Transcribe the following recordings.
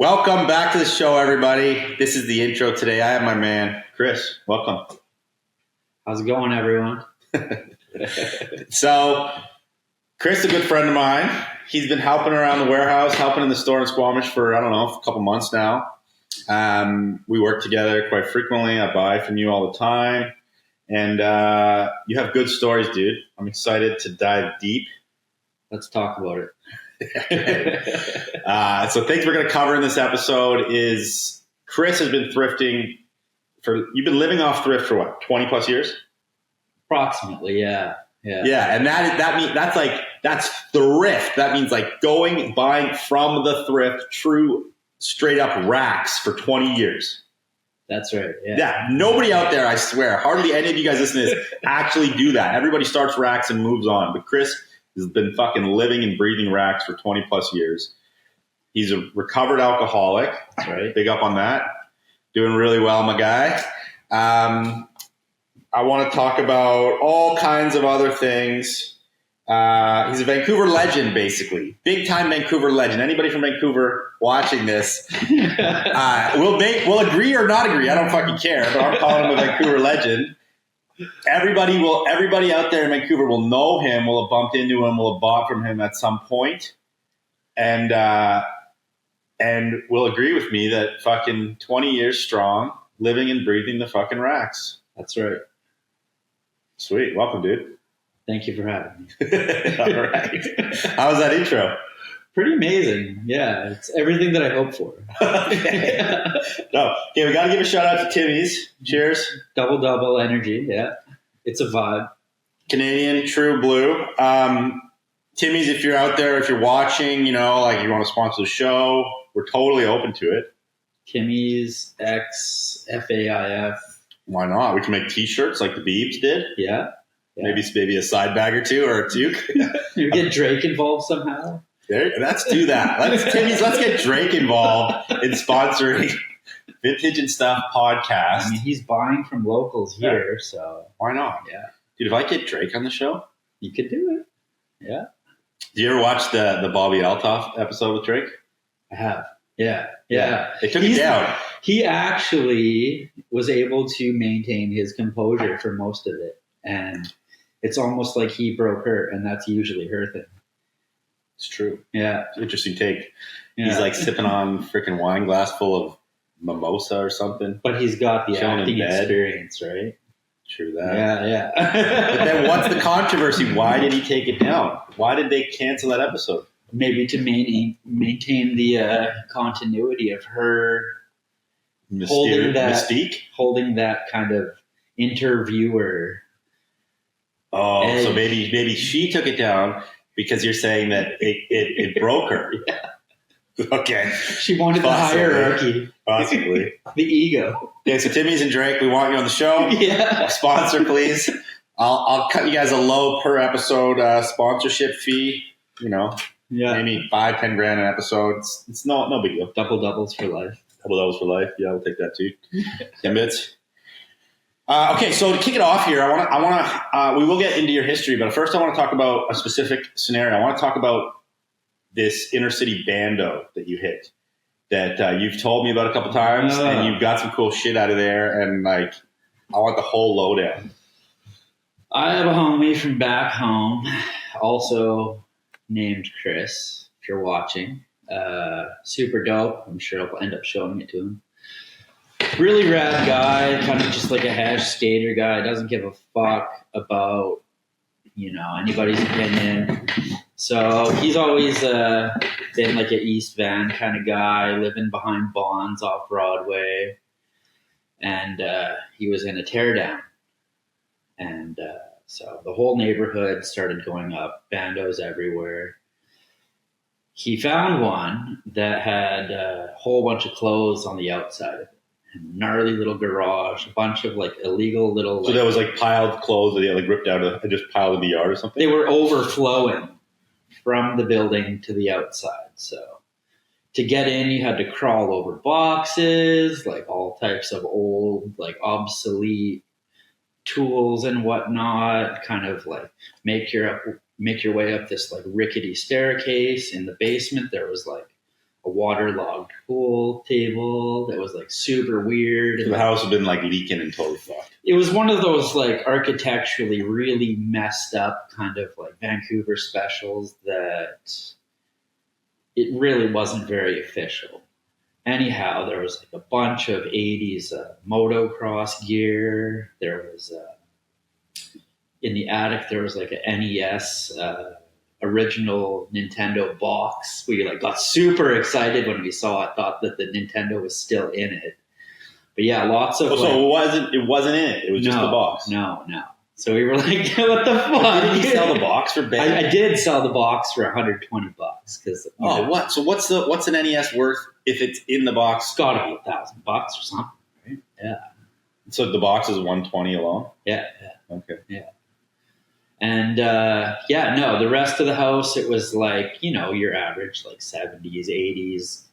Welcome back to the show, everybody. This is the intro today. I have my man, Chris. Welcome. How's it going, everyone? So, Chris is a good friend of mine. He's been helping around the warehouse, helping in the store in Squamish for, a couple months now. We work together quite frequently. I buy from you all the time. And you have good stories, dude. I'm excited to dive deep. Let's talk about it. So things we're going to cover in this episode is Chris has been thrifting you've been living off thrift for what, 20 plus years? Approximately, yeah. Yeah, and that's thrift. That means like buying from the thrift, true straight up racks for 20 years. That's right. Yeah, nobody out there, I swear, hardly any of you guys listening to this actually do that. Everybody starts racks and moves on, but Chris has been fucking living and breathing racks for 20 plus years. He's a recovered alcoholic. That's right. Big up on that. Doing really well, my guy. I want to talk about all kinds of other things. He's a Vancouver legend, basically. Big time Vancouver legend. Anybody from Vancouver watching this will agree or not agree. I don't fucking care, but I'm calling him a Vancouver legend. Everybody out there in Vancouver will know him, will have bumped into him, will have bought from him at some point, and will agree with me that fucking 20 years strong, living and breathing the fucking racks. That's right. Sweet. Welcome, dude. Thank you for having me. All right. How was that intro? Pretty amazing. Yeah, it's everything that I hoped for. Okay, we got to give a shout out to Timmy's. Cheers. Double energy. Yeah, it's a vibe. Canadian True Blue. Timmy's, if you're out there, if you're watching, you want to sponsor the show, we're totally open to it. Timmy's X FAIF. Why not? We can make T-shirts like the Beebs did. Yeah. Maybe a side bag or two or a toque. You get Drake involved somehow. Let's do that. Let's get Drake involved in sponsoring Vintage and Stuff podcast. I mean, he's buying from locals here, so why not? Yeah, dude. If I get Drake on the show, you could do it. Yeah. Do you ever watch the Bobby Altoff episode with Drake? I have. Yeah. They took it down. He actually was able to maintain his composure for most of it, and it's almost like he broke her, and that's usually her thing. It's true. Yeah. Interesting take. Yeah. He's like sipping on a freaking wine glass full of mimosa or something. But he's got the acting experience, right? True that. Yeah. But then what's the controversy? Why did he take it down? Why did they cancel that episode? Maybe to maintain the continuity of her holding that kind of interviewer. Oh, edge. So maybe she took it down because you're saying that it broke her. Yeah. Okay. She wanted the hierarchy. Possibly. The ego. Okay, so Timmy's and Drake, we want you on the show. Yeah. Sponsor, please. I'll cut you guys a low per episode sponsorship fee. Yeah. Maybe $5-10 grand an episode. It's no big deal. Doubles for life. Yeah, we'll take that too. 10 bits. Okay, so to kick it off here, we will get into your history, but first I want to talk about a specific scenario. I want to talk about this inner city bando that you hit, that you've told me about a couple times, and you've got some cool shit out of there, and I want the whole lowdown. I have a homie from back home, also named Chris, if you're watching. Super dope. I'm sure I'll end up showing it to him. Really rad guy, kind of just like a hash skater guy. Doesn't give a fuck about, anybody's opinion. So he's always been like an East Van kind of guy, living behind Bonds off Broadway. And he was in a teardown. And so the whole neighborhood started going up, bandos everywhere. He found one that had a whole bunch of clothes on the outside of it. A gnarly little garage, a bunch of like illegal little. So that was like piled clothes that they like ripped out of, just piled in the yard or something? They were overflowing from the building to the outside. So to get in, you had to crawl over boxes, like all types of old, like obsolete tools and whatnot, kind of like make your way up this like rickety staircase. In the basement, there was like a waterlogged pool table that was like super weird. The house had been like leaking and totally fucked. It was one of those like architecturally really messed up kind of like Vancouver specials that it really wasn't very official. Anyhow, there was like a bunch of 80s motocross gear. There was in the attic, there was like an NES original Nintendo box. We like got super excited when we saw it, thought that the Nintendo was still in it. But yeah, lots of. So it wasn't in it. It was just the box. No. So we were like, what the fuck? Didn't you sell the box for bad? I did sell the box for $120 because. What? So what's an NES worth if it's in the box? It's got to be $1,000 or something, right? Yeah. So the box is $120 alone. Yeah. Okay. Yeah. And the rest of the house, it was like, your average like 70s, 80s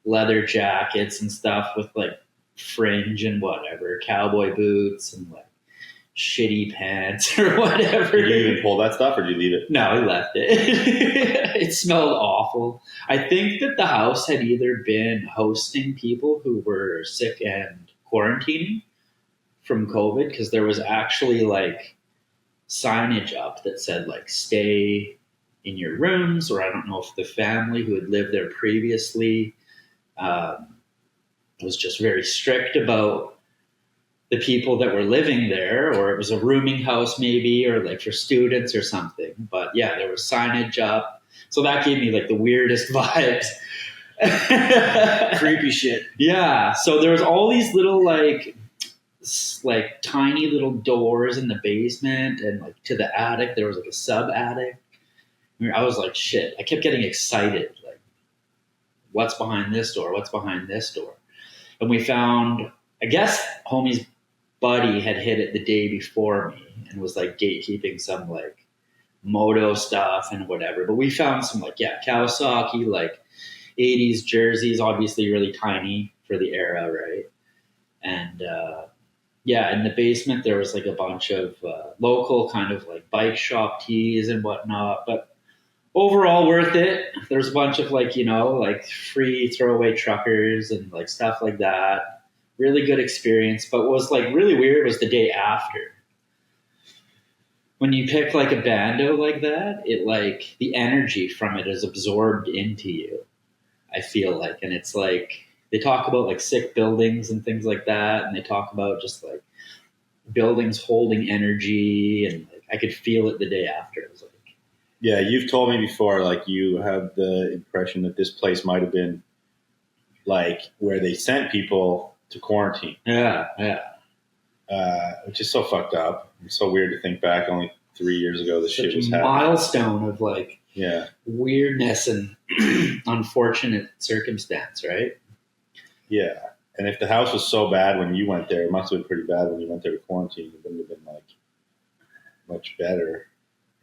leather jackets and stuff with like fringe and whatever, cowboy boots and like shitty pants or whatever. Did you even pull that stuff or did you leave it? No, we left it. It smelled awful. I think that the house had either been hosting people who were sick and quarantining from COVID, because there was actually like signage up that said like stay in your rooms, or I don't know if the family who had lived there previously was just very strict about the people that were living there, or it was a rooming house maybe, or like for students or something. But yeah, there was signage up. So that gave me like the weirdest vibes. Creepy shit. Yeah. So there was all these little like tiny little doors in the basement, and like to the attic, there was like a sub attic. I was like, shit. I kept getting excited. Like, what's behind this door? What's behind this door? And we found, I guess, homie's buddy had hit it the day before me and was like gatekeeping some like moto stuff and whatever. But we found some like, Kawasaki, like 80s jerseys, obviously really tiny for the era, right? And in the basement, there was like a bunch of local kind of like bike shop tees and whatnot. But overall worth it. There's a bunch of like, like free throwaway truckers and like stuff like that. Really good experience. But what was like really weird was the day after. When you pick like a bando like that, it like the energy from it is absorbed into you, I feel like. And it's like, they talk about like sick buildings and things like that. And they talk about just like buildings holding energy. And like, I could feel it the day after. It was like, yeah, you've told me before, like you have the impression that this place might have been like where they sent people to quarantine. Yeah. Which is so fucked up. It's so weird to think back. Only 3 years ago, this shit was happening. Milestone of like weirdness and unfortunate circumstance, right? Yeah. And if the house was so bad when you went there, it must have been pretty bad when you went there to quarantine. It wouldn't have been like much better.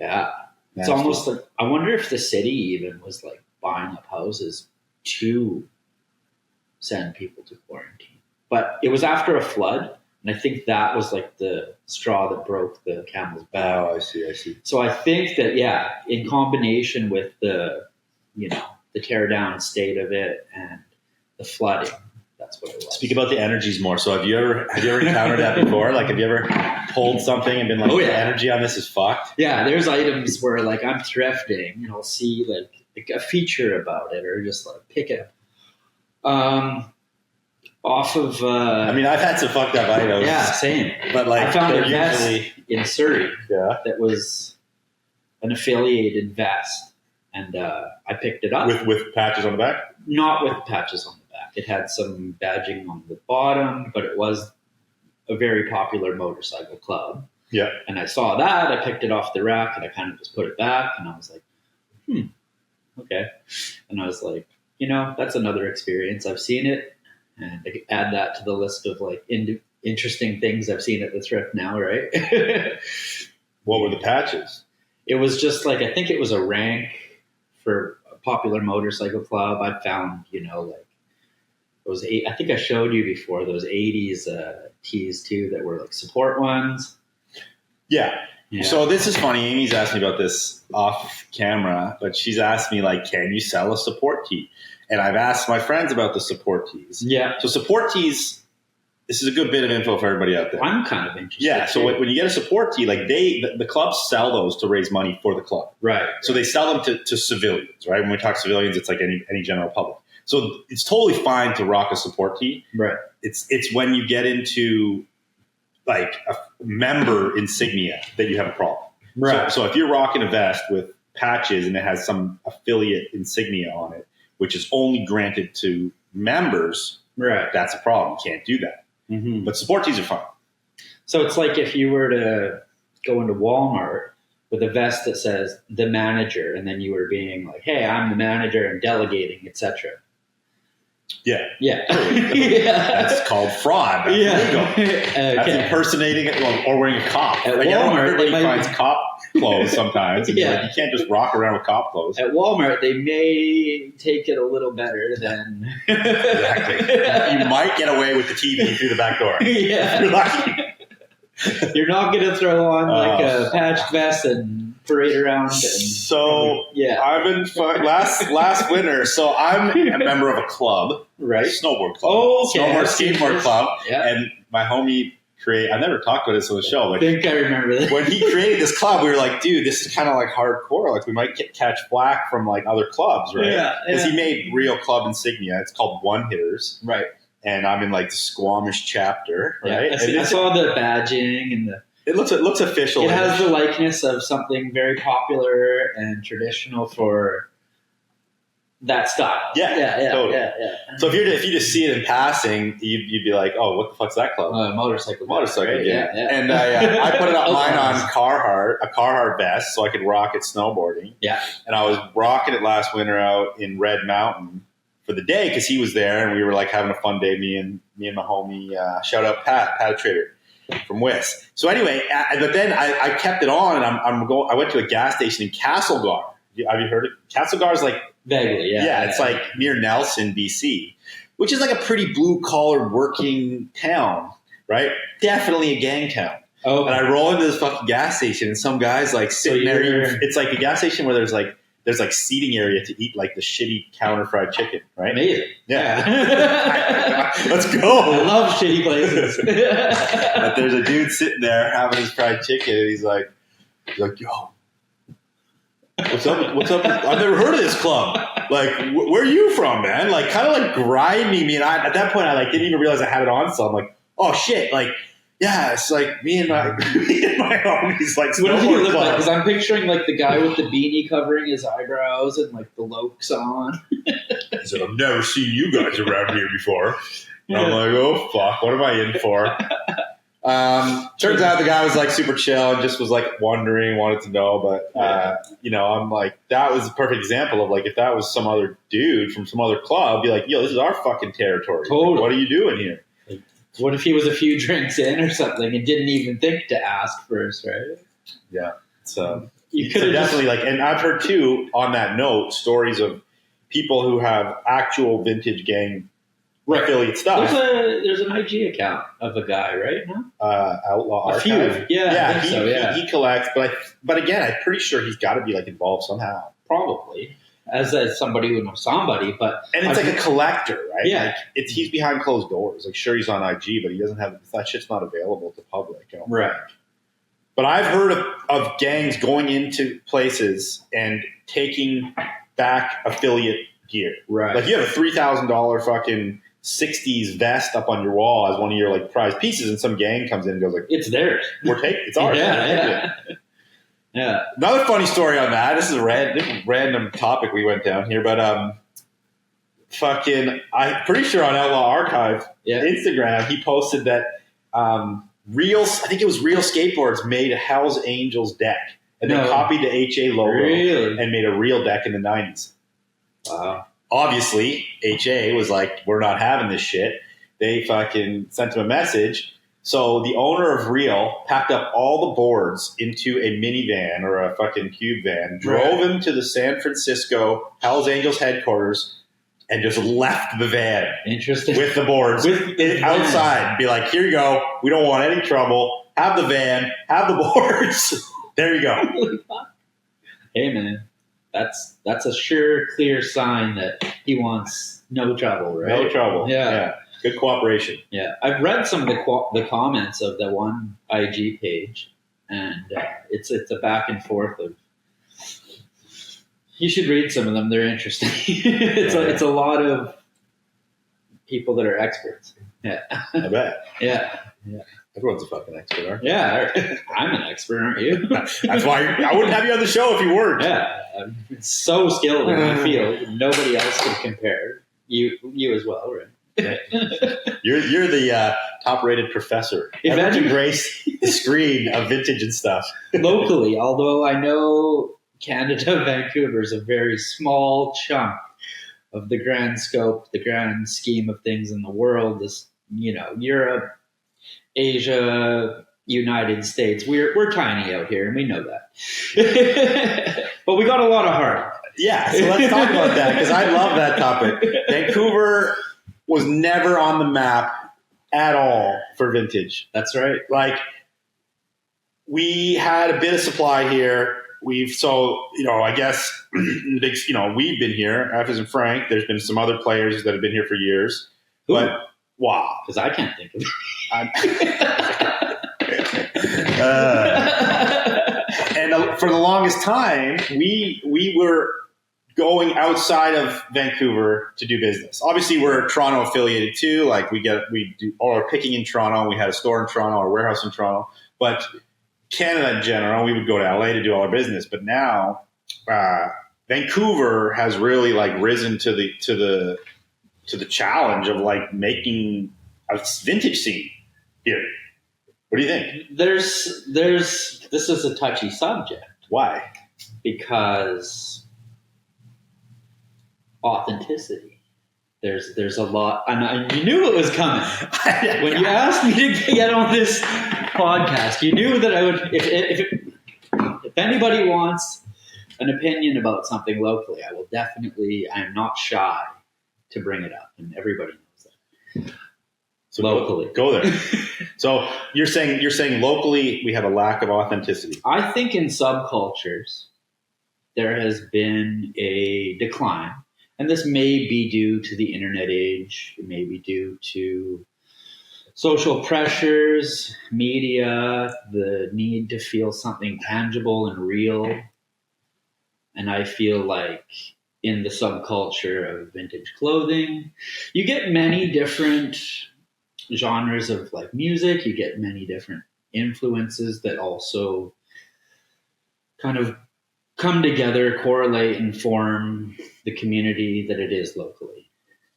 Yeah. It's almost like, I wonder if the city even was like buying up houses to send people to quarantine. But it was after a flood, and I think that was like the straw that broke the camel's back. Oh, I see. So I think that, in combination with the, the tear down state of it and the flooding, that's what it was. Speak about the energies more. So have you ever encountered that before? Like, have you ever pulled something and been like, the energy on this is fucked? Yeah, there's items where like I'm thrifting and I'll see like a feature about it, or just like pick it off of. I mean, I've had some fucked up items. Yeah, same. But like, I found a vest in Surrey that was an affiliated vest, and I picked it up with patches on the back. Not with patches on the back. It had some badging on the bottom, but it was a very popular motorcycle club. Yeah. And I saw that. I picked it off the rack and I kind of just put it back, and I was like, okay. And I was like, that's another experience. I've seen it, and I could add that to the list of like interesting things I've seen at the thrift now, right? What were the patches? It was just like, I think it was a rank for a popular motorcycle club. I found, like those I think I showed you before, those 80s tees too that were like support ones. Yeah. So this is funny. Amy's asked me about this off camera, but she's asked me like, can you sell a support tee? and I've asked my friends about the support tees. Yeah. So support tees, this is a good bit of info for everybody out there. I'm kind of interested. Yeah. So when you get a support tee, like the clubs sell those to raise money for the club. Right. So they sell them to civilians, right? When we talk civilians, it's like any general public. So it's totally fine to rock a support tee. Right. It's when you get into like a member insignia that you have a problem. Right. So if you're rocking a vest with patches and it has some affiliate insignia on it, which is only granted to members, right, that's a problem. Can't do that. Mm-hmm. But support tees are fine. So it's like if you were to go into Walmart with a vest that says the manager, and then you were being like, "Hey, I'm the manager," and delegating, etc. Yeah. Yeah. Yeah. That's called fraud. That's illegal. Okay. That's impersonating or wearing a cop. At like, Walmart, everybody finds cop clothes sometimes. And Yeah. like, you can't just rock around with cop clothes. At Walmart, they may take it a little better than... Exactly. You might get away with the TV through the back door. Yeah. You're lucky. You're not going to throw on like a patched vest and parade around. And, so yeah. I've been last winter. So I'm a member of a club, right? Snowboard club, okay. snowboard skateboard club, yeah. And my homie I never talked about this on the show. Like, I think I remember this. When he created this club, we were like, dude, this is kind of like hardcore. Like we might catch flack from like other clubs, right? Yeah. Because he made real club insignia. It's called One Hitters, right? And I'm in like the Squamish chapter, right? Yeah, I saw the badging and the. It looks official. It has the likeness of something very popular and traditional for that style. Yeah, totally. Yeah. So if you just see it in passing, you'd be like, oh, what the fuck's that club? Motorcycle. Right? Yeah. And I put it up mine on a Carhartt vest, so I could rock it snowboarding. Yeah. And I was rocking it last winter out in Red Mountain for the day because he was there, and we were like having a fun day. Me and my homie, shout out Pat Trader from Wiss. So anyway, but then I kept it on, and I went to a gas station in Castlegar. Have you heard of Castlegar? Is like vaguely, yeah. Yeah, it's like near Nelson, BC, which is like a pretty blue collar working town, right? Definitely a gang town. Oh, and I roll into this fucking gas station, and some guys like sitting there. It's like a gas station where there's like seating area to eat like the shitty counter fried chicken, right? Amazing. Yeah. Let's go. I love shitty places. But there's a dude sitting there having his fried chicken, and he's like, yo, what's up? I've never heard of this club. Like, where are you from, man? Like, kind of like grinding me. And at that point, I like didn't even realize I had it on. So I'm like, oh shit. Like, yeah, it's like me and my homies. Like, what does he look like? Because I'm picturing like the guy with the beanie covering his eyebrows and like the lokes on. He said, I've never seen you guys around here before. And I'm like, oh fuck, what am I in for? Turns out the guy was like super chill and just was like wondering, wanted to know. But, I'm like, that was a perfect example of like, if that was some other dude from some other club, I'd be like, yo, this is our fucking territory. Totally. Like, what are you doing here? What if he was a few drinks in or something and didn't even think to ask first, right? Yeah. So you could definitely like, and I've heard too, on that note, stories of people who have actual vintage gang affiliate stuff. There's an IG account of a guy, right? No? Outlaw a Archive. Few. Yeah, he collects, but again, I'm pretty sure he's got to be like involved somehow. Probably as somebody who knows somebody, but and it's like a collector, right? Yeah, like he's behind closed doors. Like, sure, he's on IG, but he doesn't have that shit's not available to public, right? But I've heard of gangs going into places and taking back affiliate gear, right? Like you have a $3,000 fucking '60s vest up on your wall as one of your like prized pieces, and some gang comes in and goes like, "It's theirs. It's ours." Yeah. Another funny story on that. This is a random topic we went down here, but I'm pretty sure on Outlaw Archive Instagram he posted that I think it was Real Skateboards made a Hell's Angels deck, and they copied the HA logo and made a real deck in the 90s. Wow. Obviously, HA was like, we're not having this shit. They fucking sent him a message. So the owner of Real packed up all the boards into a minivan or a fucking cube van, drove him to the San Francisco Hells Angels headquarters, and just left the van. Interesting. With the boards outside. Be like, here you go. We don't want any trouble. Have the van. Have the boards. There you go. Hey, man. That's a sure, clear sign that He wants no trouble, right? No trouble. Yeah. Good cooperation. Yeah. I've read some of the comments of the one IG page, and it's a back and forth of. You should read some of them. They're interesting. It's a lot of people that are experts. Yeah. I bet. Yeah. Everyone's a fucking expert, aren't they? Yeah. I'm an expert, aren't you? That's why I wouldn't have you on the show if you weren't. Yeah. I'm so skilled in my field. Nobody else can compare. You as well, right? You're the top-rated professor. Ever to grace the screen of vintage and stuff. Locally, although I know Canada, Vancouver is a very small chunk of the grand scope, the grand scheme of things in the world. This, Europe, Asia, United States. We're tiny out here, and we know that. But we got a lot of heart. Yeah, so let's talk about that, because I love that topic. Vancouver was never on the map at all for vintage. That's right. Like, we had a bit of supply here. I guess, we've been here, F and Frank. There's been some other players that have been here for years. Who? But, wow. Because I can't think of it. And for the longest time, we were going outside of Vancouver to do business. Obviously, we're Toronto affiliated too. Like, we do all our picking in Toronto. We had a store in Toronto, our warehouse in Toronto. But Canada in general, we would go to LA to do all our business. But now, Vancouver has really risen to the challenge of making a vintage scene here. What do you think? This is a touchy subject. Why? Because authenticity. There's a lot, and you knew it was coming when you asked me to get on this podcast. You knew that I would. If anybody wants an opinion about something locally, I will definitely. I am not shy to bring it up, and everybody knows that. So locally, go there. So you're saying locally we have a lack of authenticity. I think in subcultures there has been a decline. And this may be due to the internet age. It may be due to social pressures, media, the need to feel something tangible and real. And I feel like in the subculture of vintage clothing, you get many different genres of music. You get many different influences that also kind of come together, correlate, and form the community that it is locally.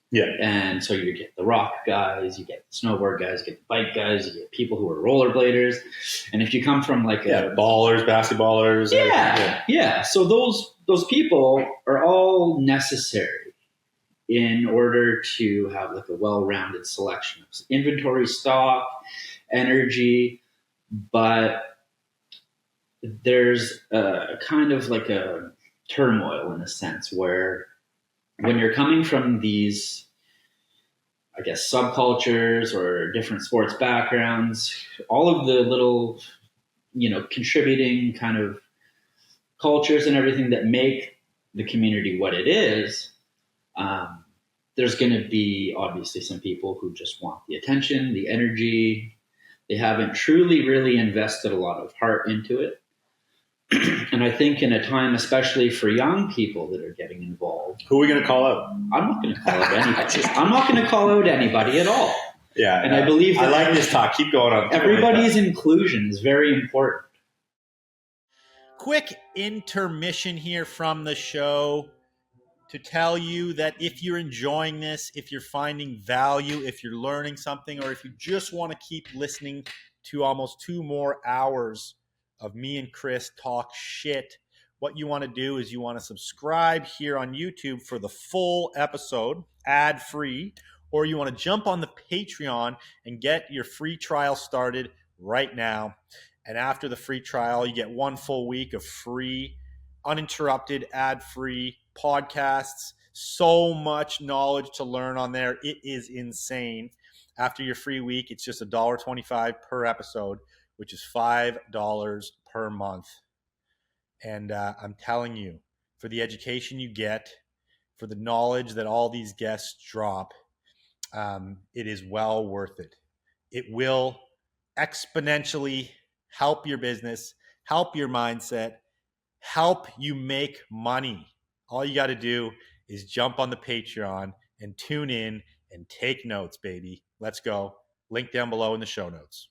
Yeah. And so you get the rock guys, you get the snowboard guys, you get the bike guys, you get people who are rollerbladers. And if you come from ballers, basketballers. Yeah. So those people are all necessary in order to have a well-rounded selection of inventory, stock, energy, but there's a kind of a turmoil in a sense where when you're coming from these, I guess, subcultures or different sports backgrounds, all of the little, contributing kind of cultures and everything that make the community what it is, there's going to be obviously some people who just want the attention, the energy. They haven't truly really invested a lot of heart into it. And I think in a time, especially for young people that are getting involved. Who are we going to call out? I'm not going to call out anybody. I'm not going to call out anybody at all. Yeah. And I believe that I like this talk. Keep going on. Everybody's inclusion is very important. Quick intermission here from the show to tell you that if you're enjoying this, if you're finding value, if you're learning something, or if you just want to keep listening to almost 2 more hours of me and Chris talk shit, what you want to do is you want to subscribe here on YouTube for the full episode, ad-free, or you want to jump on the Patreon and get your free trial started right now. And after the free trial, you get 1 full week of free, uninterrupted, ad-free podcasts. So much knowledge to learn on there. It is insane. After your free week, it's just $1.25 per episode, which is $5 per month. And I'm telling you, for the education you get, for the knowledge that all these guests drop, it is well worth it. It will exponentially help your business, help your mindset, help you make money. All you got to do is jump on the Patreon and tune in and take notes, baby. Let's go. Link down below in the show notes.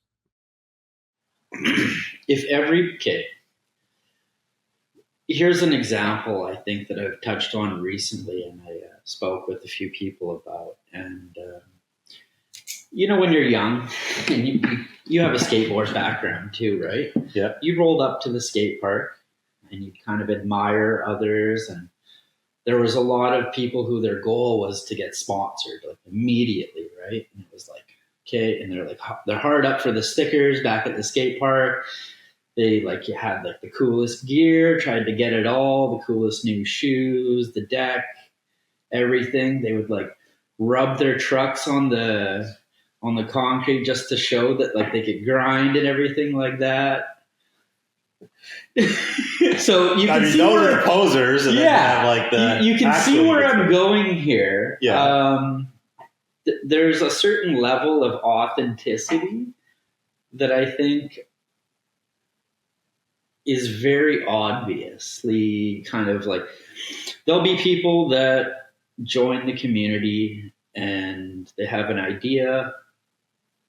Here's an example I think that I've touched on recently, and I spoke with a few people about. And when you're young, and you have a skateboard background too, right? Yeah. You rolled up to the skate park, and you kind of admire others, and there was a lot of people who their goal was to get sponsored like immediately, right? And it was like, okay, and they're hard up for the stickers back at the skate park. They you had the coolest gear, tried to get it all, the coolest new shoes, the deck, everything. They would rub their trucks on the concrete just to show that they could grind and everything like that. So you can see those are posers, and you can see where I'm going here. Yeah. There's a certain level of authenticity that I think is very obviously there'll be people that join the community and they have an idea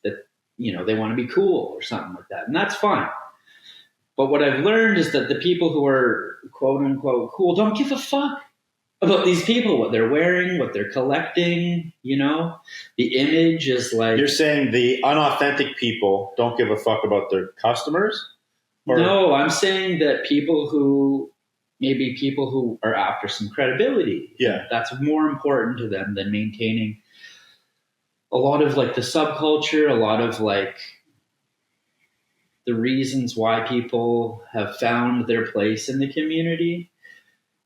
that, they want to be cool or something like that. And that's fine. But what I've learned is that the people who are quote unquote cool don't give a fuck about these people, what they're wearing, what they're collecting, the image is You're saying the unauthentic people don't give a fuck about their customers? Or? No, I'm saying that people who are after some credibility. Yeah. That's more important to them than maintaining a lot of the subculture, a lot of the reasons why people have found their place in the community.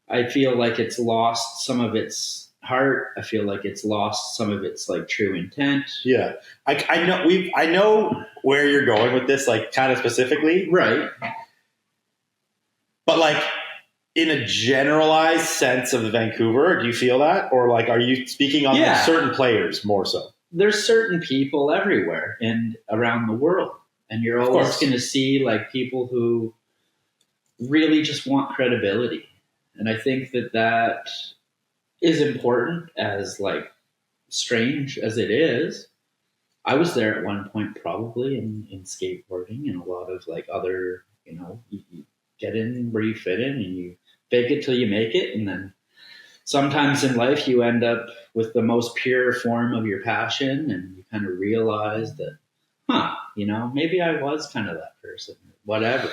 I feel like it's lost some of its heart. I feel like it's lost some of its true intent. Yeah. I know where you're going with this, kind of specifically. Right. But in a generalized sense of Vancouver, do you feel that? Or are you speaking on certain players more so? There's certain people everywhere and around the world. And you're always going to see people who really just want credibility. And I think that is important, as strange as it is. I was there at one point probably in skateboarding, and a lot of other, you get in where you fit in and you fake it till you make it. And then sometimes in life you end up with the most pure form of your passion, and you kind of realize that, maybe I was kind of that person, whatever.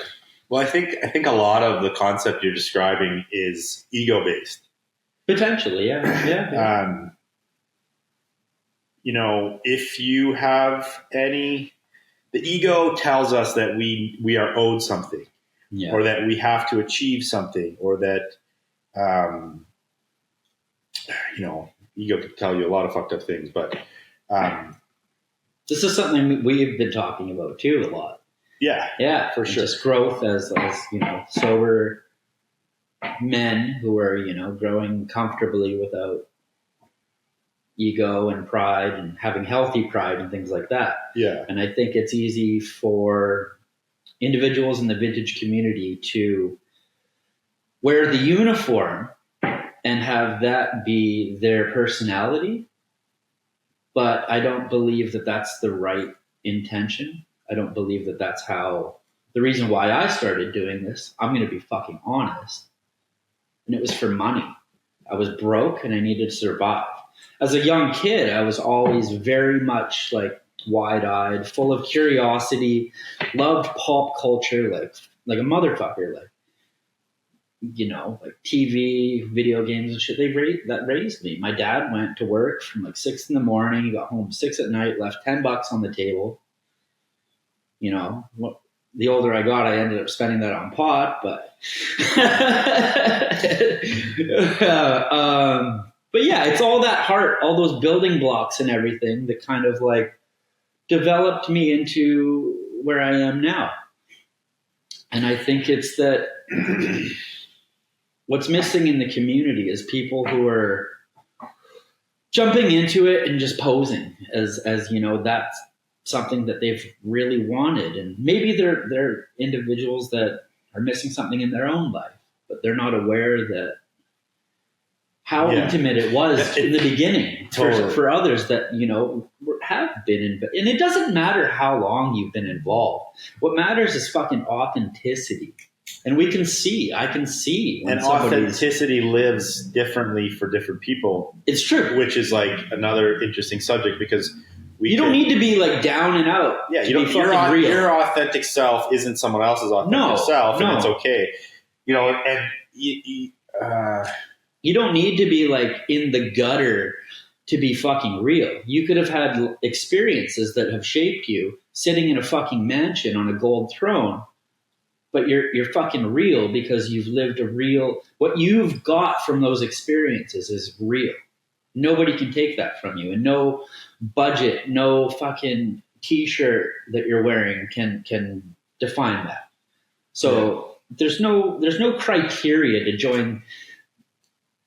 Well, I think a lot of the concept you're describing is ego-based. Potentially, yeah. If you have the ego tells us that we are owed something, or that we have to achieve something, or that, ego can tell you a lot of fucked up things, but, this is something we've been talking about too a lot. Yeah, for sure. Just growth as sober men who are, growing comfortably without ego and pride, and having healthy pride and things like that. Yeah. And I think it's easy for individuals in the vintage community to wear the uniform and have that be their personality. But I don't believe that that's the right intention. I don't believe that that's the reason why I started doing this. I'm going to be fucking honest. And it was for money. I was broke and I needed to survive. As a young kid, I was always very much wide-eyed, full of curiosity, loved pop culture, like a motherfucker, TV, video games and shit. That raised me. My dad went to work from 6 a.m. He got home 6 p.m, left $10 on the table. The older I got, I ended up spending that on pot, but but yeah, it's all that heart, all those building blocks and everything that kind of developed me into where I am now. And I think it's that what's missing in the community is people who are jumping into it and just posing as that's something that they've really wanted. And maybe they're individuals that are missing something in their own life, but they're not aware that how intimate it was in the beginning for others that, have been in. And it doesn't matter how long you've been involved. What matters is fucking authenticity. And I can see. And authenticity lives differently for different people. It's true. Which is like another interesting subject because you don't need to be like down and out. Yeah, your authentic self isn't someone else's authentic self, and it's okay. And you don't need to be like in the gutter to be fucking real. You could have had experiences that have shaped you sitting in a fucking mansion on a gold throne, but you're fucking real because you've lived what you've got from those experiences is real. Nobody can take that from you, and no budget, no fucking t-shirt that you're wearing can define that. So there's no criteria to join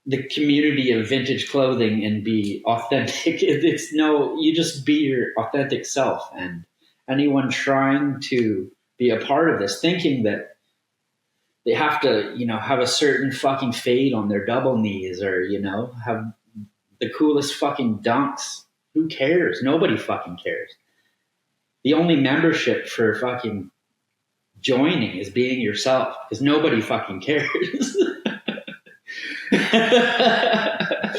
the community of vintage clothing and be authentic. You just be your authentic self. And anyone trying to be a part of this, thinking that they have to, have a certain fucking fade on their double knees or, have the coolest fucking dunks. Who cares? Nobody fucking cares. The only membership for fucking joining is being yourself because nobody fucking cares.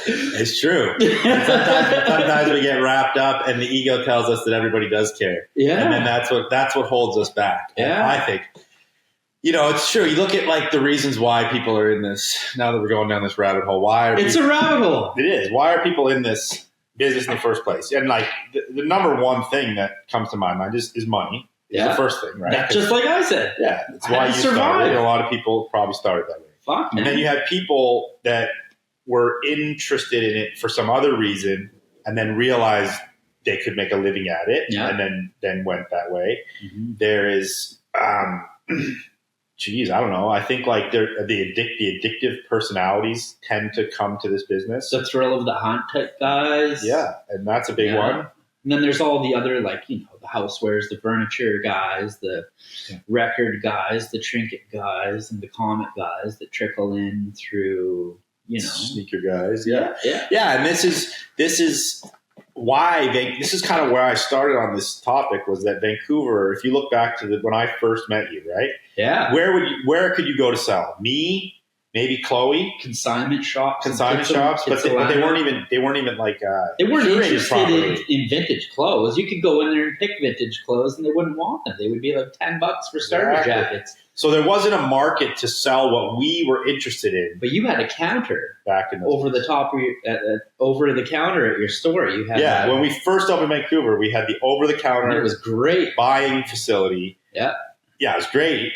It's true. Sometimes we get wrapped up and the ego tells us that everybody does care. Yeah. And then that's what holds us back. Yeah. I think, it's true. You look at like the reasons why people are in this, now that we're going down this rabbit hole, it's a rabbit hole. It is. Why are people in this business in the first place? And like the number one thing that comes to my mind is money. Is the first thing, right? That's just like I said. Yeah. It's why you started. And a lot of people probably started that way. Fuck, man. And then you had people that were interested in it for some other reason and then realized they could make a living at it and then went that way. Mm-hmm. There is, I don't know. I think like the addictive personalities tend to come to this business. The thrill of the hunt type guys. Yeah. And that's a big one. And then there's all the other, like, the housewares, the furniture guys, the record guys, the trinket guys, and the comic guys that trickle in through, sneaker guys. Yeah. And this is why this is kind of where I started on this topic was that Vancouver, if you look back to when I first met you, right? Yeah. Where could you go to sell? Me? Maybe Chloe, consignment shops, but they weren't even like they weren't interested in vintage clothes. You could go in there and pick vintage clothes, and they wouldn't want them. They would be like $10 for starter jackets. So there wasn't a market to sell what we were interested in. But you had a counter back in over the top of over the counter at your store. You had when we first opened in Vancouver, we had the over the counter. It was great buying facility. Yeah. Yeah, it was great.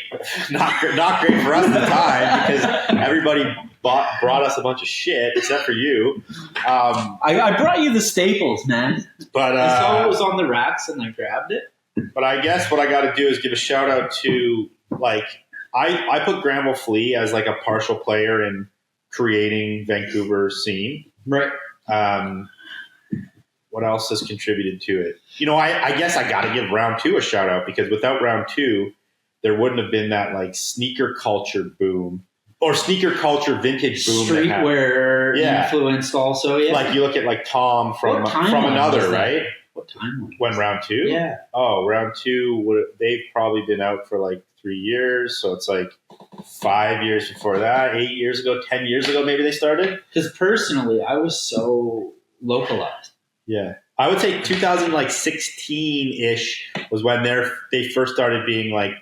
Not great for us at the time because everybody brought us a bunch of shit except for you. I brought you the staples, man. But I saw it was on the racks and I grabbed it. But I guess what I got to do is give a shout out to I put Granville Flea as like a partial player in creating Vancouver's scene. Right. What else has contributed to it? I guess I got to give Round 2 a shout out because without Round 2. There wouldn't have been that like sneaker culture boom or sneaker culture vintage boom. Streetwear influenced also. Yeah. Like you look at like Tom from Another, right? What time when Round 2? Yeah. Oh, Round 2, they've probably been out for like 3 years. So it's like 5 years before that, 8 years ago, 10 years ago, maybe they started. Because personally, I was so localized. Yeah. I would say 2016-ish was when they first started being like,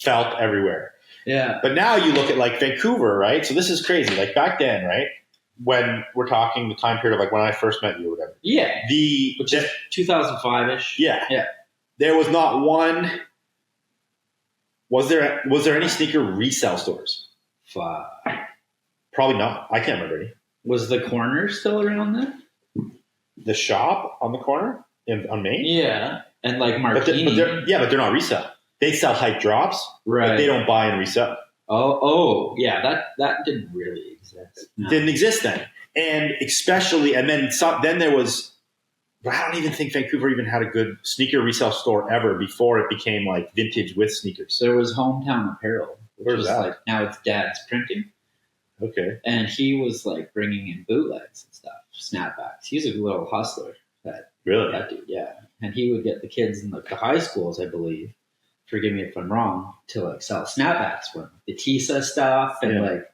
felt everywhere. Yeah. But now you look at like Vancouver, right? So this is crazy. Like back then, right? When we're talking the time period of like when I first met you or whatever. Yeah. Which is 2005-ish. Yeah. Yeah. There was not one. Was there any sneaker resale stores? Probably not. I can't remember any. Was the corner still around then? The shop on the corner on Main? Yeah. And like Martini. But they're not resale. They sell hype drops, right? But they don't buy and resell. Yeah, that didn't really exist. No. Didn't exist then. And especially, and then there was, but I don't even think Vancouver even had a good sneaker resale store ever before it became like vintage with sneakers. There was Hometown Apparel, which Where's was that? like, now it's Dad's Printing. Okay. And he was like bringing in bootlegs and stuff, snapbacks. He's a little hustler. Really? That dude, yeah. And he would get the kids in like the high schools, I believe, forgive me if I'm wrong, to like sell snapbacks for them. The Tisa stuff and like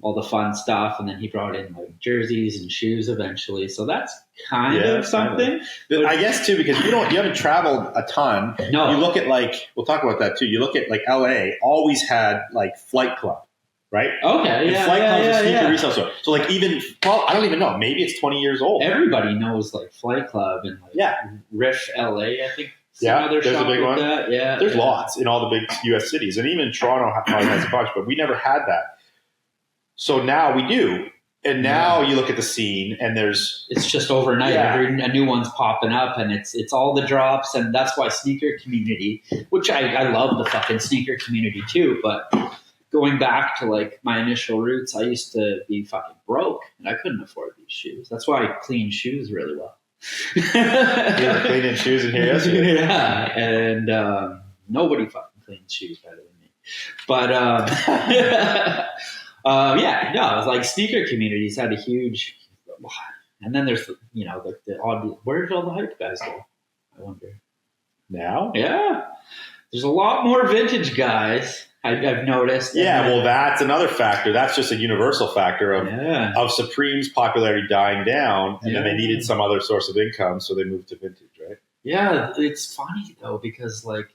all the fun stuff. And then he brought in like jerseys and shoes eventually. So that's kind of something. But I guess too, because you haven't traveled a ton. No. You look at like, we'll talk about that too. You look at like LA always had like Flight Club, right? Okay. And Flight Club's a sneaker resale store. So like I don't even know. Maybe it's 20 years old. Everybody knows like Flight Club and like Riff LA, I think. There's a big one. That. Yeah. There's lots in all the big U.S. cities. And even Toronto probably has a bunch, but we never had that. So now we do. And now you look at the scene and it's just overnight. A new one's popping up and it's all the drops. And that's why sneaker community, which I love the fucking sneaker community too. But going back to like my initial roots, I used to be fucking broke and I couldn't afford these shoes. That's why I clean shoes really well. You were cleaning shoes in here yesterday. Yeah. And nobody fucking cleans shoes better than me. But it was like sneaker communities had a huge, and then there's like the odd. Where did all the hype guys go? I wonder. Now, there's a lot more vintage guys. I've noticed. Yeah, well, that's another factor. That's just a universal factor of Supreme's popularity dying down, and then they needed some other source of income, so they moved to vintage, right? Yeah, it's funny though because like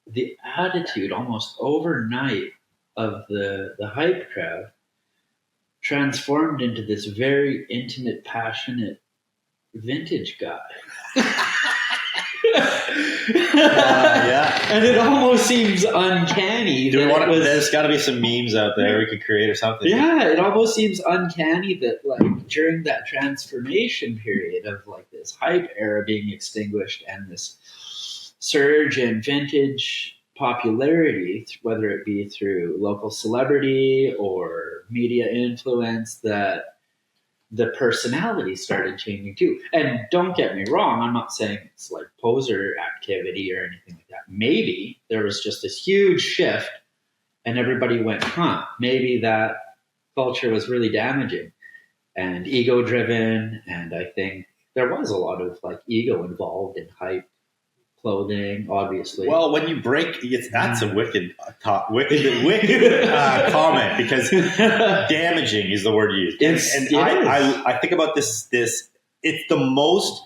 the attitude almost overnight of the hype crowd transformed into this very intimate, passionate vintage guy. And it almost seems uncanny. There's got to be some memes out there we could create or something. Yeah, it almost seems uncanny that like during that transformation period of like this hype era being extinguished and this surge in vintage popularity, whether it be through local celebrity or media influence, that the personality started changing too. And don't get me wrong, I'm not saying it's like poser activity or anything like that. Maybe there was just this huge shift and everybody went, maybe that culture was really damaging and ego driven. And I think there was a lot of like ego involved in hype clothing, obviously. Well, when you break, that's a wicked comment because damaging is the word used. I think about this. It's the most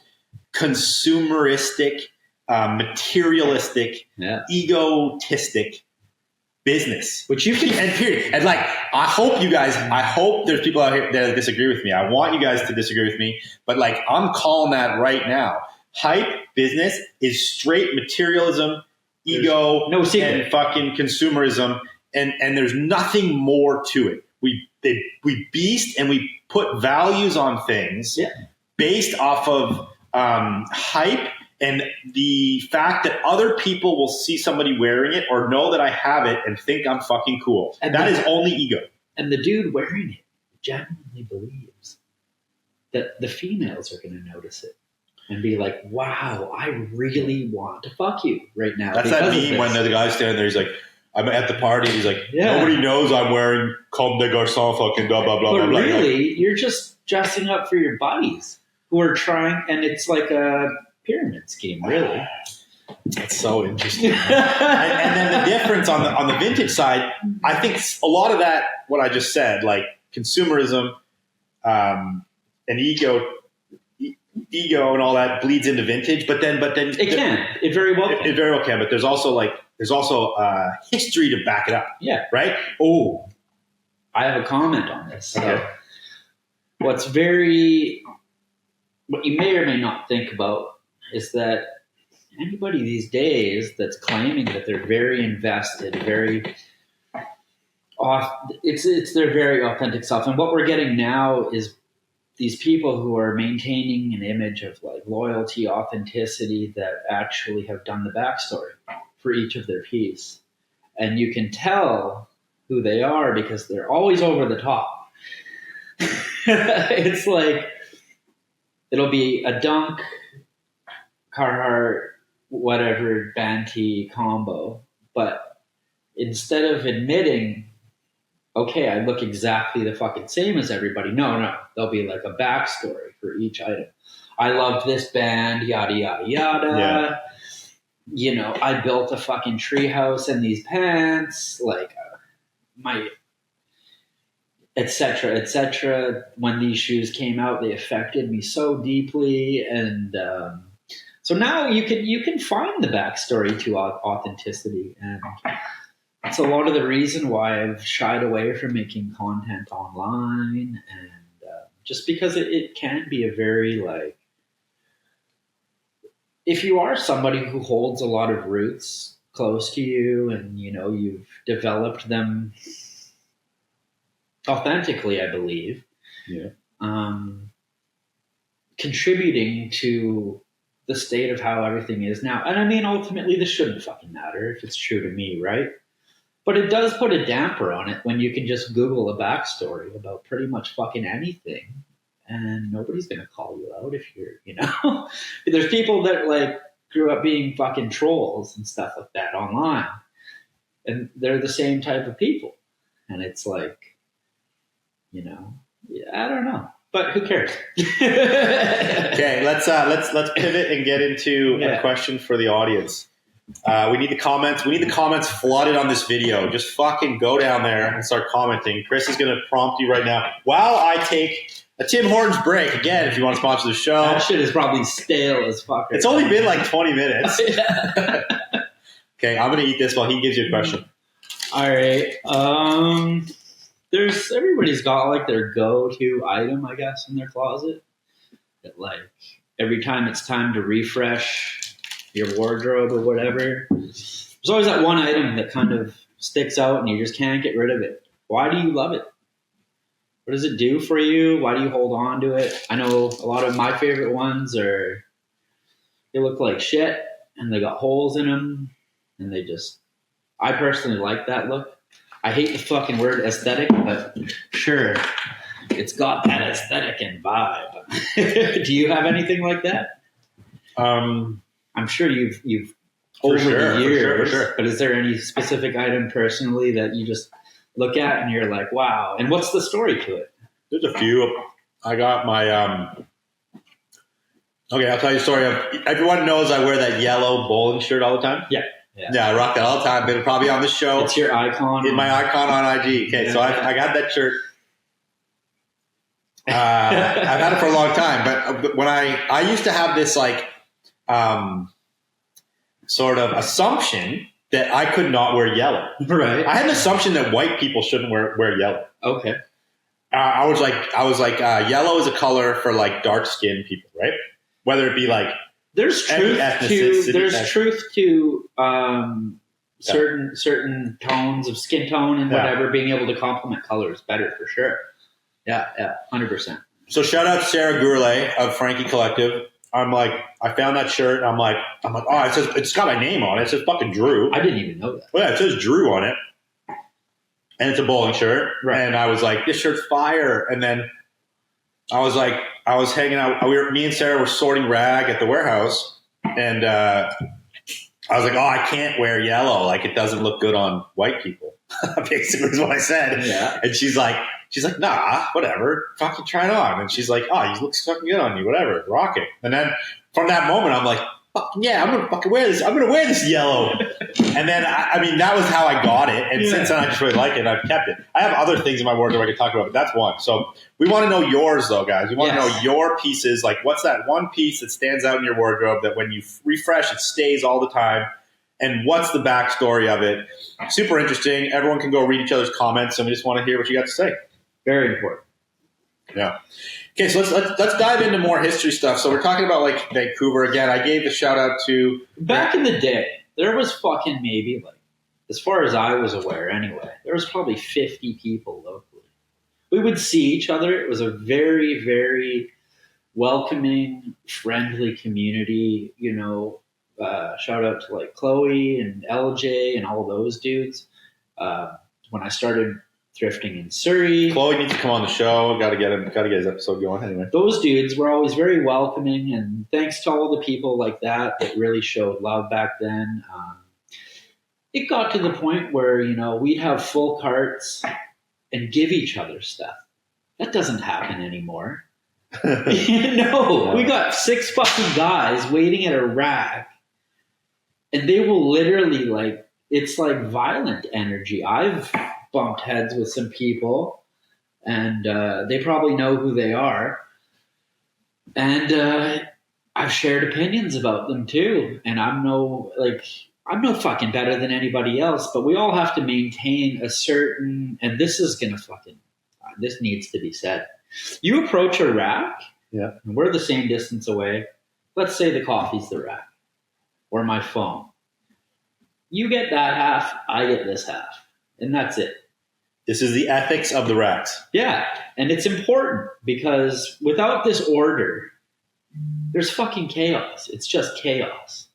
consumeristic, materialistic, egotistic business. Which you can and period. And like, I hope there's people out here that disagree with me. I want you guys to disagree with me, but like, I'm calling that right now. Hype business is straight materialism, ego, and fucking consumerism, and there's nothing more to it. We beast and we put values on things based off of hype and the fact that other people will see somebody wearing it or know that I have it and think I'm fucking cool. And that is only ego. And the dude wearing it genuinely believes that the females are going to notice it. And be like, wow, I really want to fuck you right now. That's that meme when the guy's standing there, he's like, I'm at the party, he's like, nobody knows I'm wearing Comme des Garçons fucking blah, blah, blah, but blah, blah. Really, you're just dressing up for your buddies who are trying, and it's like a pyramid scheme, really. That's so interesting. and then the difference on the vintage side, I think a lot of that, what I just said, like consumerism and ego and all that bleeds into vintage, but then it very well can. But there's also history to back it up. Yeah. Right. Oh, I have a comment on this. Okay. So what you may or may not think about is that anybody these days that's claiming that they're very invested, it's their very authentic self. And what we're getting now is these people who are maintaining an image of like loyalty, authenticity, that actually have done the backstory for each of their piece. and you can tell who they are because they're always over the top. It's like, it'll be a Dunk, Carhartt, whatever, Banty combo, but instead of admitting, okay, I look exactly the fucking same as everybody, no, there'll be like a backstory for each item. I loved this band, yada, yada, yada. Yeah. You know, I built a fucking treehouse in these pants, like my, etc. When these shoes came out, they affected me so deeply, and so now you can find the backstory to authenticity, and it's a lot of the reason why I've shied away from making content online, and just because it can be a very, like, if you are somebody who holds a lot of roots close to you, and you know you've developed them authentically, I believe, contributing to the state of how everything is now. And I mean, ultimately, this shouldn't fucking matter if it's true to me, right? But it does put a damper on it when you can just Google a backstory about pretty much fucking anything, and nobody's going to call you out if you're, you know. There's people that, like, grew up being fucking trolls and stuff like that online, and they're the same type of people. And it's like, you know, I don't know, but who cares? Okay, let's pivot and get into a question for the audience. We need the comments. We need the comments flooded on this video. Just fucking go down there and start commenting. Chris is going to prompt you right now while I take a Tim Hortons break. Again, if you want to sponsor the show. That shit is probably stale as fuck. It's only been like 20 minutes. Okay, I'm going to eat this while he gives you a question. All right. Everybody's got like their go-to item, I guess, in their closet. That, like, every time it's time to refresh your wardrobe or whatever, there's always that one item that kind of sticks out and you just can't get rid of it. Why do you love it? What does it do for you? Why do you hold on to it? I know a lot of my favorite ones are, they look like shit and they got holes in them, and I personally like that look. I hate the fucking word aesthetic, but sure, it's got that aesthetic and vibe. Do you have anything like that? I'm sure you've over the years, for sure. But is there any specific item personally that you just look at and you're like, wow? And what's the story to it? There's a few. I got my okay, I'll tell you a story of, everyone knows I wear that yellow bowling shirt all the time. Yeah, I rock that all the time. Been probably on the show. It's your icon. It's my icon on IG. Okay, so I got that shirt. I've had it for a long time, but when I used to have this, like, sort of assumption that I could not wear yellow. Right. I had an assumption that white people shouldn't wear yellow. Okay. I was like, yellow is a color for, like, dark skinned people, right? Whether it be like, there's truth to certain tones of skin tone and whatever, being able to complement colors better for sure. Yeah, 100%. So shout out to Sarah Gourlay of Frankie Collective. I'm like, I found that shirt. I'm like, oh, it's got my name on it. It says fucking Drew. I didn't even know that. Well, yeah, it says Drew on it, and it's a bowling shirt. Right. And I was like, this shirt's fire. And then I was hanging out. Me and Sarah were sorting rag at the warehouse, and I was like, oh, I can't wear yellow. Like, it doesn't look good on white people. Basically is what I said. Yeah. And she's like, nah, whatever. Fucking try it on. And she's like, oh, you look fucking good on you. Whatever. Rock it. And then from that moment, I'm like, fucking yeah, I'm going to fucking wear this. I'm going to wear this yellow. And then, I mean, that was how I got it. And since then, I just really like it, and I've kept it. I have other things in my wardrobe I could talk about, but that's one. So we want to know yours, though, guys. We want to know your pieces. Like, what's that one piece that stands out in your wardrobe that when you refresh, it stays all the time? And what's the backstory of it? Super interesting. Everyone can go read each other's comments, and we just want to hear what you got to say. Very important. Yeah. Okay, so let's dive into more history stuff. So we're talking about, like, Vancouver again. I gave the shout out to back in the day. There was fucking maybe, like, as far as I was aware anyway, there was probably 50 people locally. We would see each other. It was a very, very welcoming, friendly community. You know, Shout out to like Chloe and LJ and all those dudes. When I started thrifting in Surrey, Chloe needs to come on the show. Got to get his episode going anyway. those dudes were always very welcoming, and thanks to all the people like that really showed love back then. It got to the point where, we'd have full carts and give each other stuff. That doesn't happen anymore. No, we got 6 fucking guys waiting at a rack, and they will literally it's like violent energy. I've bumped heads with some people, and they probably know who they are. And I've shared opinions about them too. And I'm no fucking better than anybody else, but we all have to maintain a certain, and this needs to be said. You approach a rack, yeah, and we're the same distance away. Let's say the coffee's the rack, or my phone. You get that half, I get this half, and that's it. This is the ethics of the racks. Yeah, and it's important because without this order, there's fucking chaos. It's just chaos.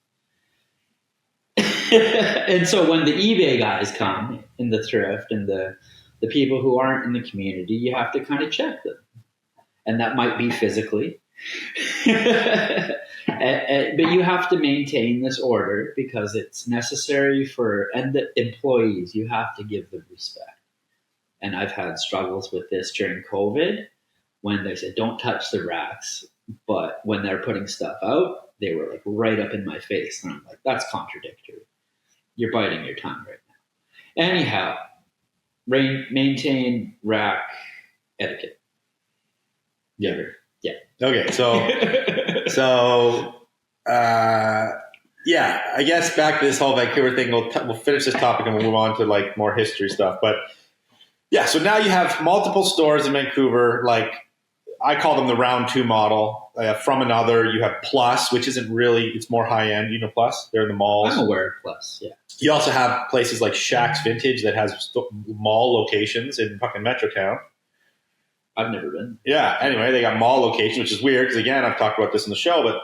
And so when the eBay guys come in the thrift and the people who aren't in the community, you have to kind of check them. And that might be physically. But you have to maintain this order because it's necessary and the employees, you have to give them respect. And I've had struggles with this during COVID when they said, don't touch the racks. But when they're putting stuff out, they were like right up in my face. And I'm like, that's contradictory. You're biting your tongue right now. Anyhow, maintain rack etiquette. Yeah. Yeah. Okay. Yeah, I guess back to this whole Vancouver thing. We'll finish this topic and we'll move on to more history stuff. But yeah, so now you have multiple stores in Vancouver. I call them the round 2 model. From another, you have Plus, which isn't really, it's more high end. You know Plus? They're in the malls. I'm aware of Plus, yeah. You also have places like Shaq's Vintage that has mall locations in fucking Metrotown. I've never been. Yeah, anyway, they got mall locations, which is weird because, again, I've talked about this in the show, but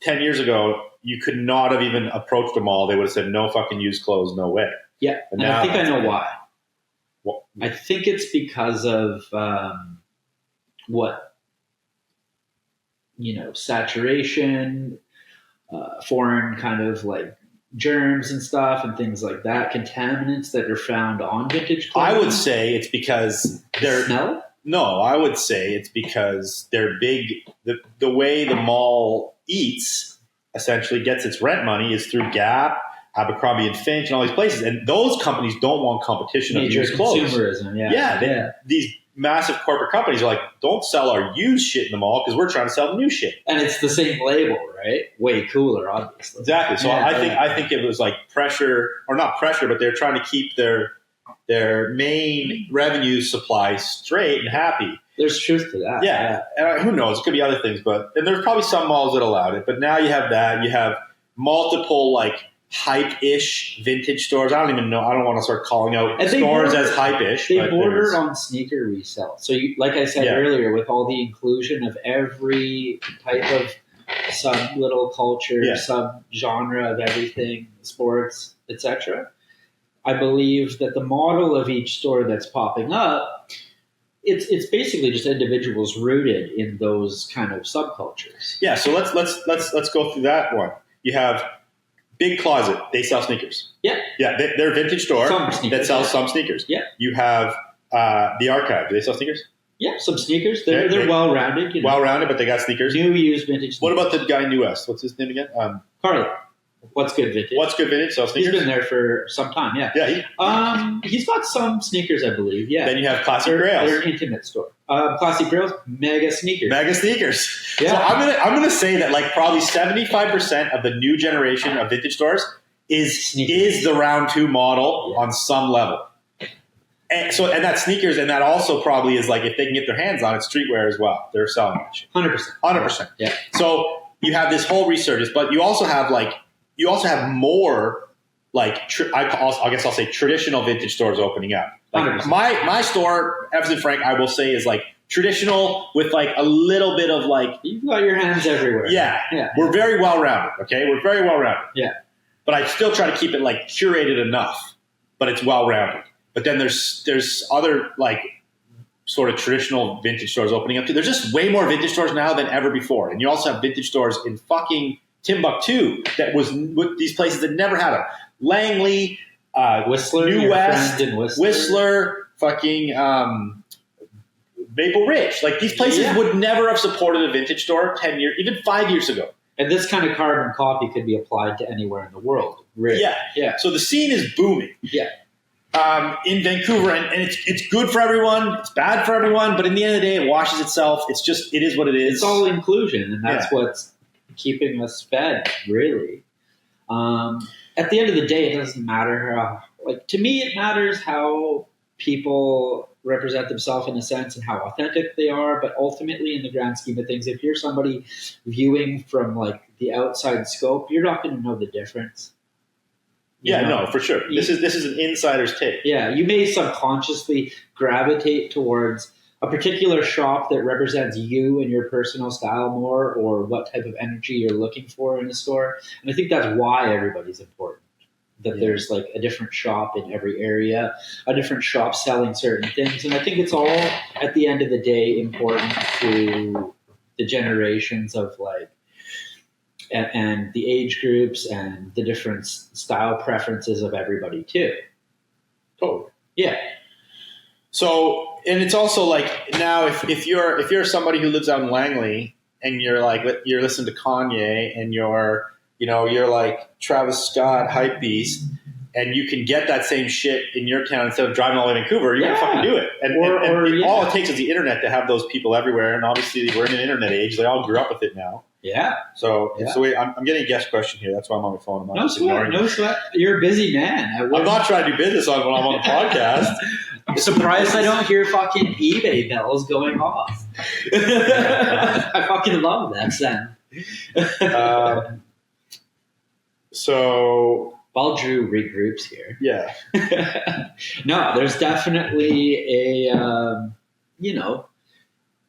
10 years ago, you could not have even approached a mall. They would have said, no fucking used clothes, no way. Yeah, and I think I know why. Well, I think it's because of saturation, foreign kind of germs and stuff and things like that, contaminants that are found on vintage clothing. I would say it's because they're... Smell? No, I would say it's because they're big. The way the mall eats, essentially gets its rent money is through Gap, Abercrombie and Finch, and all these places. And those companies don't want competition of used clothes. Consumerism, yeah. These massive corporate companies are like, don't sell our used shit in the mall because we're trying to sell new shit. And it's the same label, right? Way cooler, obviously. Exactly. So I think it was pressure, or not pressure, but they're trying to keep their main revenue supply straight and happy. There's truth to that. Yeah. And who knows? It could be other things, and there's probably some malls that allowed it. But now you have that. You have multiple hype-ish vintage stores. I don't even know. I don't want to start calling out stores as hype-ish. They border on sneaker resale. So, like I said earlier, with all the inclusion of every type of sub-little culture, sub-genre of everything, sports, etc., I believe that the model of each store that's popping up, it's basically just individuals rooted in those kind of subcultures. Yeah, so let's go through that one. You have Big Closet, they sell sneakers. Yeah. Yeah, they're a vintage store that sells some sneakers. Yeah. You have The Archive, do they sell sneakers? Yeah, some sneakers. They're well-rounded. Well-rounded, but they got sneakers. New, used, vintage sneakers. What about the guy in New West? What's his name again? Carly. What's Good Vintage? What's Good Vintage? Sell sneakers? He's been there for some time, yeah. Yeah. He's got some sneakers, I believe, yeah. Then you have Classic Grails. They're an intimate store. Classic Grails, mega sneakers. Mega sneakers. Yeah. So I'm gonna say that probably 75% of the new generation of vintage stores is the round 2 model on some level. And that sneakers, and that also probably is if they can get their hands on it, streetwear as well. They're selling that shit. 100%. Yeah. So you have this whole resurgence, but you also have more I guess I'll say traditional vintage stores opening up. My store, Evans and Frank, I will say is traditional with like a little bit of like, You've got your hands everywhere. yeah. We're very well rounded. Okay, we're very well rounded. Yeah. But I still try to keep it like curated enough, but it's well rounded. But then there's other like sort of traditional vintage stores opening up too. There's just way more vintage stores now than ever before, and you also have vintage stores in fucking Timbuktu that was with these places that never had them. Langley, Whistler, New your West, friend in Whistler, fucking Maple Ridge. Like these places would never have supported a vintage store 10 years, even 5 years ago. And this kind of carbon copy could be applied to anywhere in the world. Really. Yeah. So the scene is booming. Yeah. In Vancouver, and it's good for everyone. It's bad for everyone, but in the end of the day, it washes itself. It is what it is. It's all inclusion, and that's what's keeping us fed, really. At the end of the day, it doesn't matter how. Like to me, it matters how people represent themselves in a sense and how authentic they are. But ultimately, in the grand scheme of things, if you're somebody viewing from like the outside scope, you're not going to know the difference. You know? No, for sure. This is an insider's take. Yeah, you may subconsciously gravitate towards a particular shop that represents you and your personal style more, or what type of energy you're looking for in a store. And I think that's why everybody's important. That there's like a different shop in every area, a different shop selling certain things. And I think it's all, at the end of the day, important to the generations of like, and the age groups and the different style preferences of everybody too. Totally. Yeah. So, and it's also like now, if you're somebody who lives out in Langley and you're listening to Kanye and you're like Travis Scott hype beast, and you can get that same shit in your town instead of driving all the way to Vancouver, you're gonna fucking do it. And all it takes is the internet to have those people everywhere. And obviously, we're in an internet age; they all grew up with it now. Yeah. So I'm getting a guest question here. That's why I'm on my phone. No sweat. You're a busy man. I'm not trying to do business when I'm on the podcast. I'm surprised I don't hear fucking eBay bells going off. I fucking love that sound. So while Drew regroups here. Yeah. No, there's definitely a,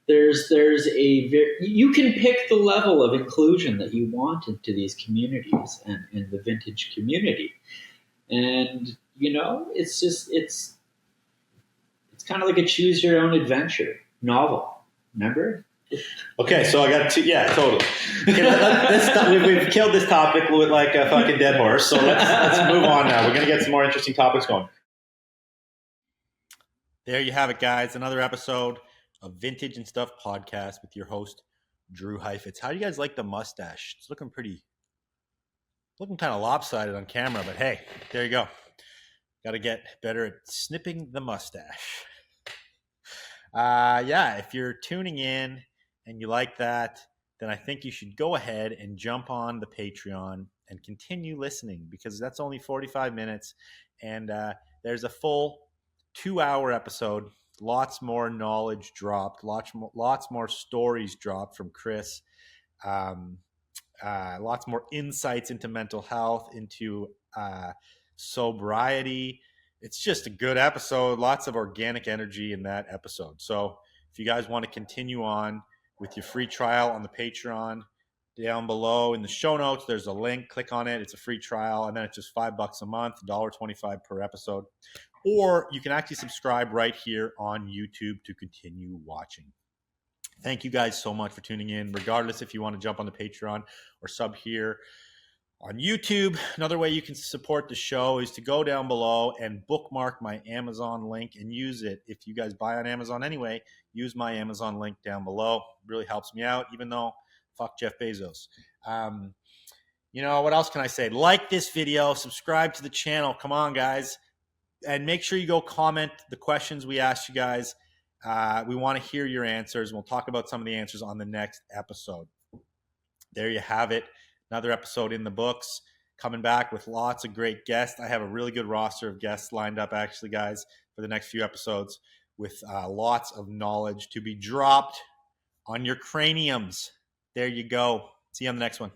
there's you can pick the level of inclusion that you want into these communities and in the vintage community. And, it's kind of like a choose your own adventure novel. Remember? Okay, so I got two. Yeah, totally. Okay, we've killed this topic with like a fucking dead horse. So let's move on now. We're gonna get some more interesting topics going. There you have it, guys. Another episode of Vintage and Stuff podcast with your host Drew Heifetz. How do you guys like the mustache? It's looking kind of lopsided on camera, but hey, there you go. Got to get better at snipping the mustache. If you're tuning in and you like that, then I think you should go ahead and jump on the Patreon and continue listening, because that's only 45 minutes and there's a full 2-hour episode. Lots more knowledge dropped, lots more stories dropped from Chris, lots more insights into mental health, into sobriety. It's just a good episode. Lots of organic energy in that episode. So if you guys want to continue on with your free trial on the Patreon, down below in the show notes, there's a link. Click on it. It's a free trial. And then it's just $5 a month, $1.25 per episode. Or you can actually subscribe right here on YouTube to continue watching. Thank you guys so much for tuning in. Regardless if you want to jump on the Patreon or sub here on YouTube, another way you can support the show is to go down below and bookmark my Amazon link and use it. If you guys buy on Amazon anyway, use my Amazon link down below. It really helps me out, even though fuck Jeff Bezos. What else can I say? Like this video, subscribe to the channel. Come on, guys. And make sure you go comment the questions we asked you guys. We want to hear your answers. We'll talk about some of the answers on the next episode. There you have it. Another episode in the books, coming back with lots of great guests. I have a really good roster of guests lined up, actually, guys, for the next few episodes, with lots of knowledge to be dropped on your craniums. There you go. See you on the next one.